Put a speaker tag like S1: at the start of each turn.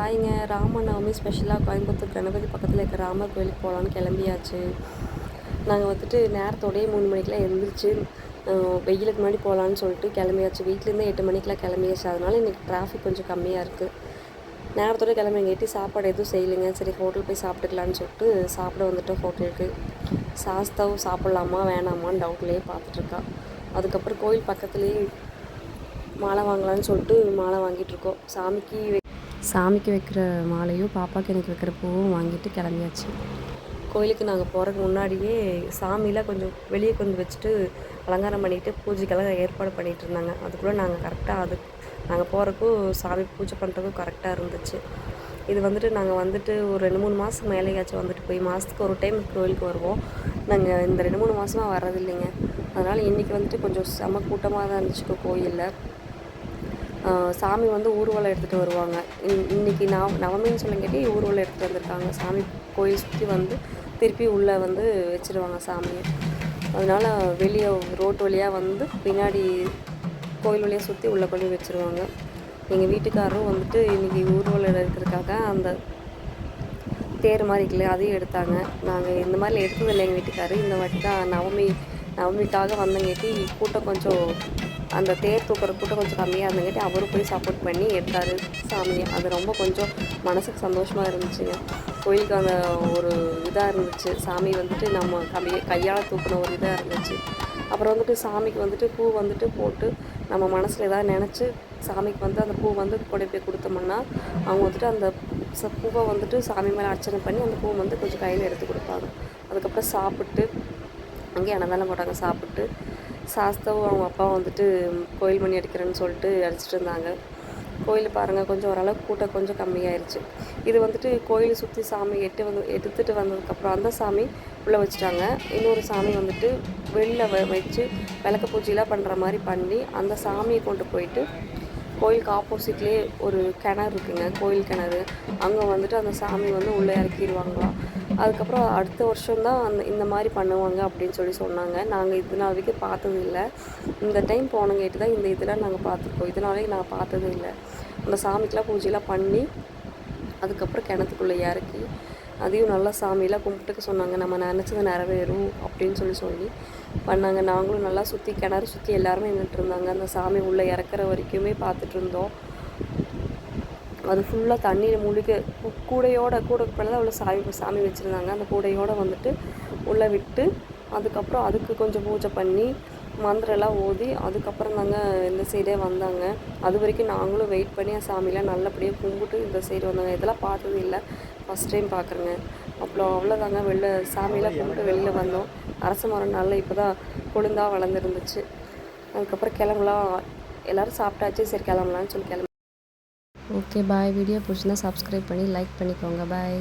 S1: ஹாய்ங்க. ராமநவமி ஸ்பெஷலாக கோயம்புத்தூர் கணபதி பக்கத்தில் இருக்கிற ராமர் கோயிலுக்கு போகலான்னு கிளம்பியாச்சு. நாங்கள் வந்துட்டு நேரத்தோடயே 3 மணிக்கெலாம் எழுந்திரிச்சு வெயிலுக்கு முன்னாடி போகலான்னு சொல்லிட்டு கிளம்பியாச்சு. வீட்டிலேருந்து 8 மணிக்கெலாம் கிளம்பியாச்சு. அதனால் இன்றைக்கி டிராஃபிக் கொஞ்சம் கம்மியாக இருக்குது. நேரத்தோடு கிளம்பிங்கேட்டி சாப்பாடு எதுவும் செய்யலைங்க. சரி ஹோட்டல் போய் சாப்பிட்டுக்கலான்னு சொல்லிட்டு சாப்பிட வந்துட்டோம் ஹோட்டலுக்கு. சாஸ்தாவும் சாப்பிட்லாமா வேணாமான்னு டவுட்லேயே பார்த்துட்ருக்கா. அதுக்கப்புறம் கோயில் பக்கத்துலேயே மாலை வாங்கலான்னு சொல்லிட்டு மாலை வாங்கிட்டுருக்கோம். சாமிக்கு வைக்கிற மாலையும் பாப்பாவுக்கு எனக்கு வைக்கிற பூவும் வாங்கிட்டு கிளம்பியாச்சு. கோயிலுக்கு நாங்கள் போகிறதுக்கு முன்னாடியே சாமிலாம் கொஞ்சம் வெளியே கொஞ்சம் வச்சுட்டு அலங்காரம் பண்ணிவிட்டு பூஜைக்கெல்லாம் ஏற்பாடு பண்ணிகிட்டு இருந்தாங்க. அதுக்குள்ளே நாங்கள் போகிறக்கும் சாமி பூஜை பண்ணுறதுக்கும் கரெக்டாக இருந்துச்சு. இது வந்துட்டு நாங்கள் வந்துட்டு ஒரு 2-3 மாதம் மேலேயாச்சும் வந்துட்டு போய் மாதத்துக்கு ஒரு டைம் கோயிலுக்கு வருவோம். நாங்கள் இந்த 2-3 மாதமாக வர்றதில்லைங்க. அதனால் இன்றைக்கி வந்துட்டு கொஞ்சம் செம கூட்டமாக தான் இருந்துச்சு கோயிலில். சாமி வந்து ஊர்வலம் எடுத்துகிட்டு வருவாங்க. இன்றைக்கி நவமின்னு சொல்லிங்கட்டி ஊர்வலம் எடுத்துகிட்டு வந்திருக்காங்க. சாமி கோயில் சுற்றி வந்து திருப்பி உள்ளே வந்து வச்சுருவாங்க சாமியை. அதனால் வெளியே ரோட்டு வழியாக வந்து பின்னாடி கோயில் வழியாக சுற்றி உள்ளே கொண்டு வச்சுருவாங்க. எங்கள் வீட்டுக்காரரும் வந்துட்டு இன்றைக்கி ஊர்வலம் எடுக்கிறதுக்காக அந்த தேர் மாதிரி இருக்குல்ல அதையும் எடுத்தாங்க. நாங்கள் இந்த மாதிரி எடுத்ததில்லை எங்கள் வீட்டுக்காரர். இந்த வாட்டி தான் நவமிக்காக வந்தங்காட்டி கூட்டம் கொஞ்சம் அந்த தேர் தூக்குற கூட்டம் கொஞ்சம் கம்மியாக இருந்தங்காட்டி அவரும் போய் சப்போர்ட் பண்ணி எடுத்தார் சாமியை. அது ரொம்ப கொஞ்சம் மனசுக்கு சந்தோஷமாக இருந்துச்சுங்க. கோயிலுக்கு அந்த ஒரு இதாக இருந்துச்சு. சாமி வந்துட்டு நம்ம கையால் தூக்கின ஒரு இதாக இருந்துச்சு. அப்புறம் வந்துட்டு சாமிக்கு வந்துட்டு பூ வந்துட்டு போட்டு நம்ம மனசில் ஏதாவது நினச்சி சாமிக்கு வந்து அந்த பூ வந்து கொண்டு போய் கொடுத்தோம்னா அவங்க வந்துட்டு அந்த பூவை வந்துட்டு சாமி மேலே அர்ச்சனை பண்ணி அந்த பூ வந்து கொஞ்சம் கையில் எடுத்து கொடுப்பாங்க. அதுக்கப்புறம் சாப்பிட்டு அங்கேயே அன்னதானம் போட்டாங்க. சாப்பிட்டு சாஸ்தாவும் அவங்க அப்பாவும் வந்துட்டு கோயில் மணி அடிக்கிறேன்னு சொல்லிட்டு அடிச்சிட்டு இருந்தாங்க. கோயில் பாருங்கள் கொஞ்சம் ஓரளவுக்கு கூட்டம் கொஞ்சம் கம்மியாயிருச்சு. இது வந்துட்டு கோயிலை சுற்றி சாமி எடுத்துகிட்டு வந்ததுக்கப்புறம் அந்த சாமி உள்ளே வச்சுட்டாங்க. இன்னொரு சாமி வந்துட்டு வெளில வச்சு விளக்கு பூஜையெலாம் பண்ணுற மாதிரி பண்ணி அந்த சாமியை கொண்டு போயிட்டு கோயிலுக்கு ஆப்போசிட்லேயே ஒரு கிணறு இருக்குங்க, கோயில் கிணறு. அங்கே வந்துட்டு அந்த சாமி வந்து உள்ளே இறக்கிடுவாங்களாம். அதுக்கப்புறம் அடுத்த வருஷம்தான் இந்த மாதிரி பண்ணுவாங்க அப்படின்னு சொன்னாங்க. நாங்கள் இது நாள் வரைக்கும் பார்த்தது இல்லை. இந்த டைம் போனங்காட்டி தான் இந்த இதெல்லாம் நாங்கள் பார்த்துருக்கோம். இதனாலே நான் பார்த்தது இல்லை. அந்த சாமிக்கெலாம் பூஜையெல்லாம் பண்ணி அதுக்கப்புறம் கிணத்துக்குள்ளே இறக்கி அதையும் நல்லா சாமியெல்லாம் கும்பிட்டுக்க சொன்னாங்க. நம்ம நினச்சது நிறைவேறும் அப்படின்னு சொல்லி பண்ணாங்க. நாங்களும் நல்லா கிணறு சுற்றி எல்லாருமே நின்றுட்டு இருந்தாங்க. அந்த சாமி உள்ளே இறக்குற வரைக்குமே பார்த்துட்டு இருந்தோம். அது ஃபுல்லாக தண்ணியில் மூழ்கி கூடைக்கு மேலே தான் உள்ள சாமி வச்சுருந்தாங்க. அந்த கூடையோடு வந்துட்டு உள்ளே விட்டு அதுக்கப்புறம் அதுக்கு கொஞ்சம் பூஜை பண்ணி மந்திரம்லாம் ஓதி அதுக்கப்புறம் தாங்க இந்த சைடே வந்தாங்க. அது வரைக்கும் நாங்களும் வெயிட் பண்ணி சாமியெலாம் நல்லபடியாக கும்பிட்டு இந்த சைடு வந்தாங்க. இதெல்லாம் பார்த்தது இல்லை, ஃபஸ்ட் டைம் பார்க்குறேங்க. அப்புறம் அவ்வளோதாங்க சாமியெல்லாம் கும்பிட்டு வெளியில் வந்தோம். அரச மரம் நல்லா இப்போ தான் கொழுந்தாக வளர்ந்துருந்துச்சு. அதுக்கப்புறம் கிளம்பலாம், எல்லோரும் சாப்பிட்டாச்சு, சரி கிளம்பலான்னு சொல்லி ஓகே பாய். வீடியோ பிடிச்சிருந்தா சப்ஸ்கிரைப் பண்ணி லைக் பண்ணிக்கோங்க. பாய்.